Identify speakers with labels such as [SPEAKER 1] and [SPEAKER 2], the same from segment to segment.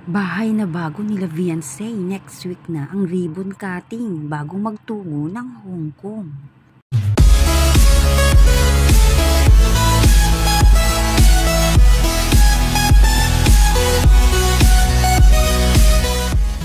[SPEAKER 1] Bahay na bago nila Beyonce, next week na ang ribbon cutting bagong magtungo ng Hong Kong.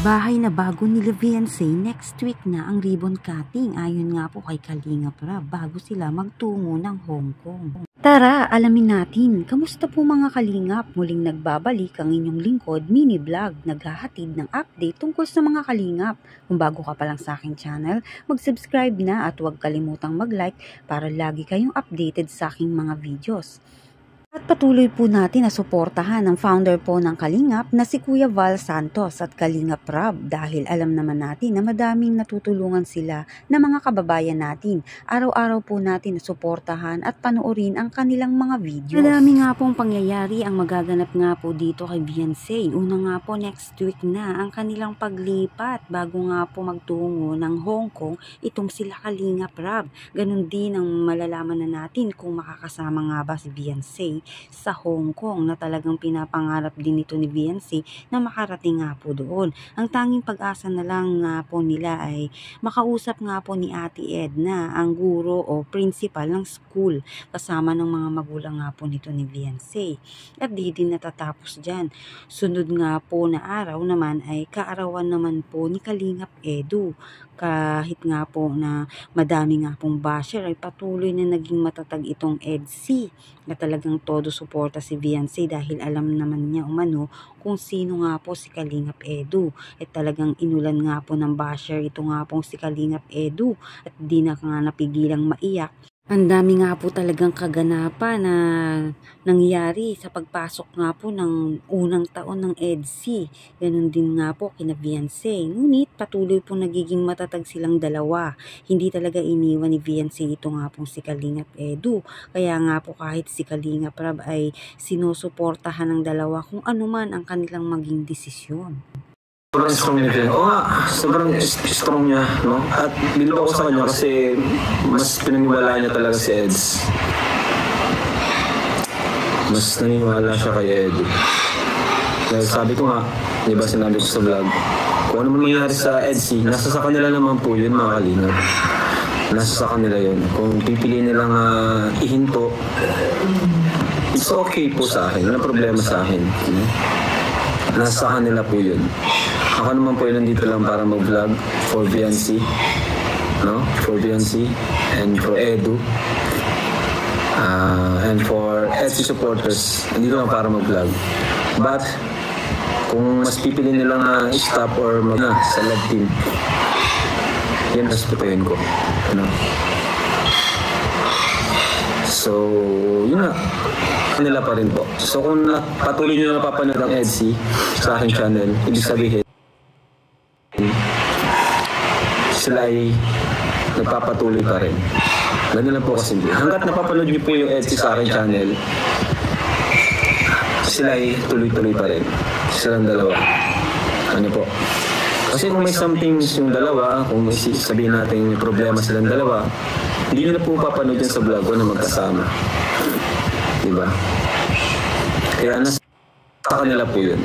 [SPEAKER 1] Bahay na bago nila Beyonce, next week na ang ribbon cutting ayon nga po kay Kalingap Rab bago sila magtungo ng Hong Kong. Tara, alamin natin, kamusta po mga kalingap? Muling nagbabalik ang inyong lingkod mini vlog, naghahatid ng update tungkol sa mga kalingap. Kung bago ka pa lang sa aking channel, mag-subscribe na at huwag kalimutang mag-like para lagi kayong updated sa aking mga videos. At patuloy po natin na suportahan ang founder po ng Kalingap na si Kuya Val Santos at Kalingap Rab dahil alam naman natin na madaming natutulungan sila na mga kababayan natin. Araw-araw po natin na suportahan at panoorin ang kanilang mga videos. Madami nga pong pangyayari ang magaganap nga po dito kay Beyonce. Una nga po next week na ang kanilang paglipat bago nga po magtungo ng Hong Kong itong sila Kalingap Rab. Ganun din ang malalaman na natin kung makakasama nga ba si Beyonce sa Hong Kong na talagang pinapangarap din ito ni Beyonce na makarating nga po doon. Ang tanging pag-asa na lang nga po nila ay makausap nga po ni Ate Edna, ang guro o principal ng school kasama ng mga magulang nga po nito ni Beyonce. At di din natatapos dyan. Sunod nga po na araw naman ay kaarawan naman po ni Kalingap Edu. Kahit nga po na madami nga pong basher ay patuloy na naging matatag itong EDC na talagang todo suporta si Beyonce dahil alam naman niya umano kung sino nga po si Kalingap Edu. At talagang inulan nga po ng basher ito nga pong si Kalingap Edu at di na nga napigilang maiyak. Ang dami nga po talagang kaganapan na nangyari sa pagpasok nga po ng unang taon ng EDC. Ganun din nga po kina Beyonce. Ngunit patuloy po nagiging matatag silang dalawa. Hindi talaga iniwan ni Beyonce ito nga pong si Kalingap Edu. Kaya nga po kahit si Kalingap Rab ay sinusuportahan ng dalawa kung ano man ang kanilang maging desisyon.
[SPEAKER 2] Sobrang strong niya din. Oo nga, sobrang strong niya, no? At bilib ako sa kanya kasi mas pinaniwalaan niya talaga si Eds. Mas naniniwala siya kay Edu. Dahil sabi ko nga, di ba sinabi ko sa vlog, kung ano man mangyari sa EDC, nasa sa kanila naman po yun mga kalingap. Nasa sa kanila yun. Kung pipiliin nilang ihinto, it's okay po sa akin. Walang problema sa akin. Nasa kanila po yun. Ako naman po yun nandito lang para mag-vlog for Beyonce, no? For Beyonce and for Edu and for EDC supporters. Nandito lang para mag-vlog. But kung mas pipili nilang stop or sa love team, yan respetuhin ko. Ano? So, yun na. Kanila pa rin po. So, kung patuloy nyo na napapanood ang EDC sa aking channel, ibig sabihin, sila ay nagpapatuloy pa rin. Ganun lang po kasi. Hanggat napapanood nyo po yung EDC sa aking channel, sila ay tuloy-tuloy pa rin. Silang dalawa. Ano po? Kasi kung may something yung dalawa, kung may sabihin natin may problema silang dalawa, hindi nyo na po papanood yan sa vlog ko na magkasama. Diba? Kaya nasa kanila po yun.